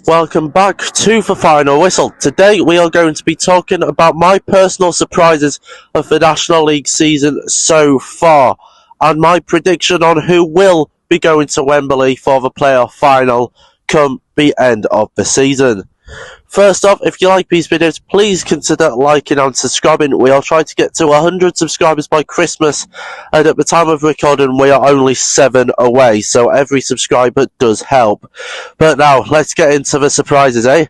Welcome back to the final whistle. Today we are going to be talking about my personal surprises of the National League season so far and my prediction on who will be going to Wembley for the playoff final come the end of the season. First off, if you like these videos, please consider liking and subscribing. We are trying to get to 100 subscribers by Christmas, and at the time of recording, we are only 7 away, so every subscriber does help. But now, let's get into the surprises, eh?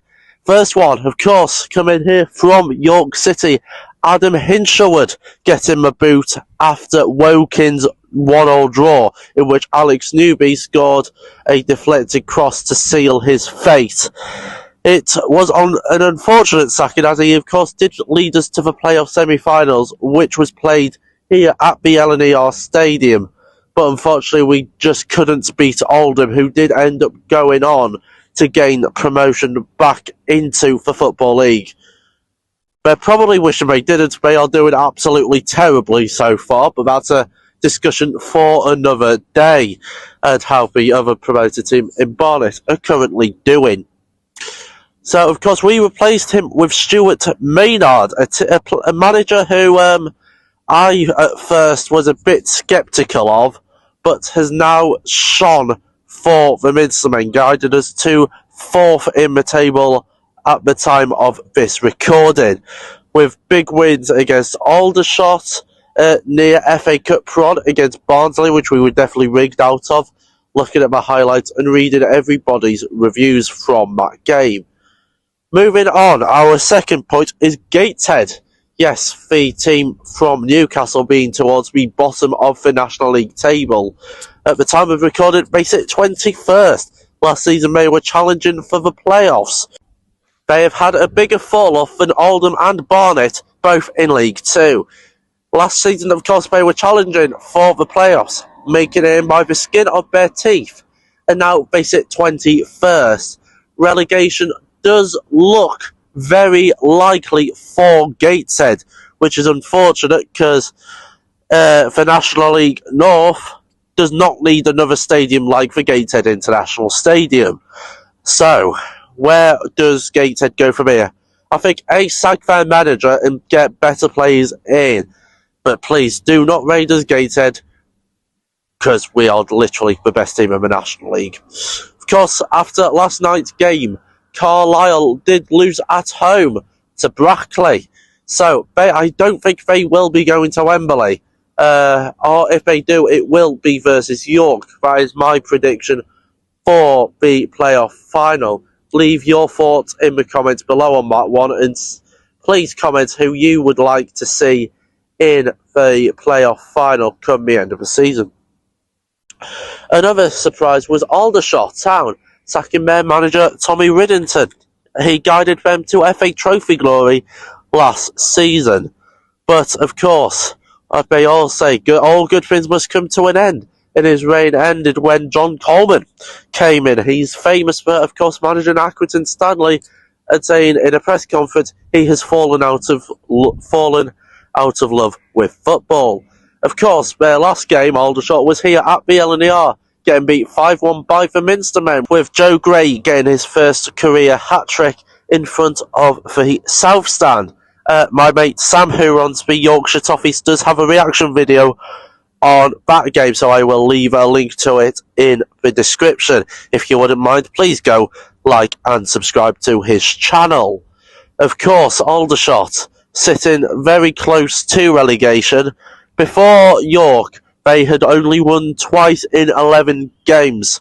First one, of course, coming here from York City, Adam Hinshelwood getting the boot after Wokin's 1-1 draw, in which Alex Newby scored a deflected cross to seal his fate. It was on an unfortunate sacking, as he of course did lead us to the playoff semi-finals, which was played here at the LNER Stadium. But unfortunately we just couldn't beat Oldham, who did end up going on to gain promotion back into the Football League. They're probably wishing they didn't. They are doing absolutely terribly so far, but that's a discussion for another day, and how the other promoted team in Barnet are currently doing. So, of course, we replaced him with Stuart Maynard, a manager who I at first was a bit sceptical of, but has now shone for the Minstermen, guided us to 4th in the table at the time of this recording, with big wins against Aldershot, near FA Cup prod against Barnsley, which we were definitely rigged out of, looking at my highlights and reading everybody's reviews from that game. Moving on, our second point is Gateshead. Yes, the team from Newcastle being towards the bottom of the National League table. At the time of recording, they sit 21st. Last season they were challenging for the playoffs. They have had a bigger fall-off than Oldham and Barnet, both in League 2. Last season, of course, they were challenging for the playoffs, making it in by the skin of their teeth. And now they sit 21st. Relegation does look very likely for Gateshead, which is unfortunate because the National League North does not need another stadium like the Gateshead International Stadium. So, where does Gateshead go from here? I think sack their manager and get better players in. But please do not raid us, Gateshead, because we are literally the best team in the National League. Of course, after last night's game, Carlisle did lose at home to Brackley, so I don't think they will be going to Wembley, or if they do, it will be versus York. That is my prediction for the playoff final. Leave your thoughts in the comments below on that one, and please comment who you would like to see in the playoff final come the end of the season. Another surprise was Aldershot Town sacking their manager Tommy Riddington. He guided them to FA Trophy glory last season. But, of course, like they all say, all good things must come to an end. And his reign ended when John Coleman came in. He's famous for, of course, managing Accrington Stanley and saying in a press conference he has fallen out of love with football. Of course, their last game, Aldershot, was here at the LNER, getting beat 5-1 by the Minstermen, with Joe Gray getting his first career hat-trick in front of the South Stand. My mate Sam, who runs the Yorkshire Toffees, does have a reaction video on that game, so I will leave a link to it in the description. If you wouldn't mind, please go like and subscribe to his channel. Of course, Aldershot sitting very close to relegation. Before York, they had only won twice in 11 games.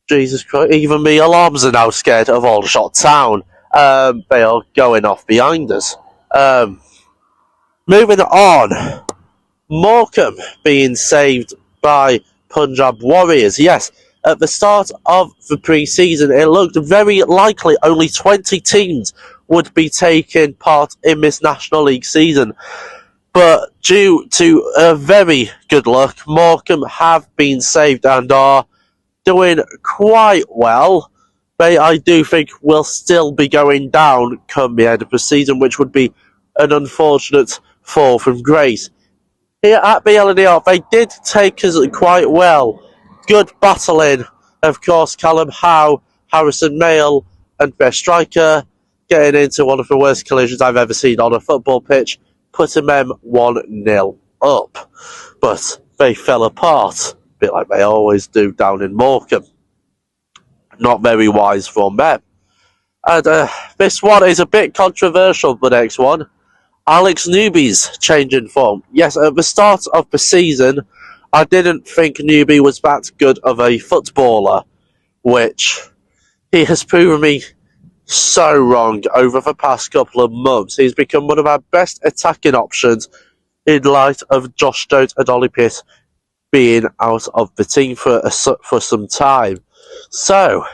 Jesus Christ, even the alarms are now scared of Aldershot Town. They are going off behind us. Moving on, Morecambe being saved by Punjab Warriors. Yes, at the start of the pre-season, it looked very likely only 20 teams would be taking part in this National League season. But due to very good luck, Morecambe have been saved and are doing quite well. They, I do think, will still be going down come the end of the season, which would be an unfortunate fall from grace. Here at the LNER, they did take us quite well. Good battling, of course, Callum Howe, Harrison Mayle, and best striker, getting into one of the worst collisions I've ever seen on a football pitch, putting them 1-0 up. But they fell apart, a bit like they always do down in Morecambe. Not very wise from them. And this one is a bit controversial, the next one. Alex Newby's changing form. Yes, at the start of the season, I didn't think Newby was that good of a footballer, which he has proven me so wrong over the past couple of months. He's become one of our best attacking options in light of Josh Stones and Ollie Pearce being out of the team for some time. So,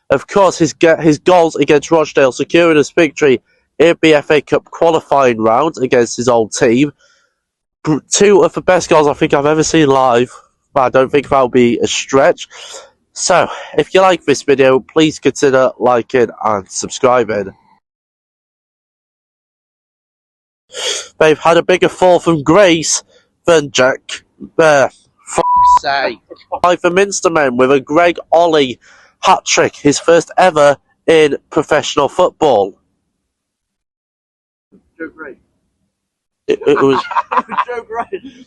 of course, his goals against Rochdale securing us victory in the FA Cup qualifying round against his old team. Two of the best goals I think I've ever seen live. But I don't think that'll be a stretch. So, if you like this video, please consider liking and subscribing. They've had a bigger fall from grace than Jack Bear. Fuck's sake. By the Minster men with a Greg Ollie hat-trick, his first ever in professional football. Joe Gray. It was... Joe Gray.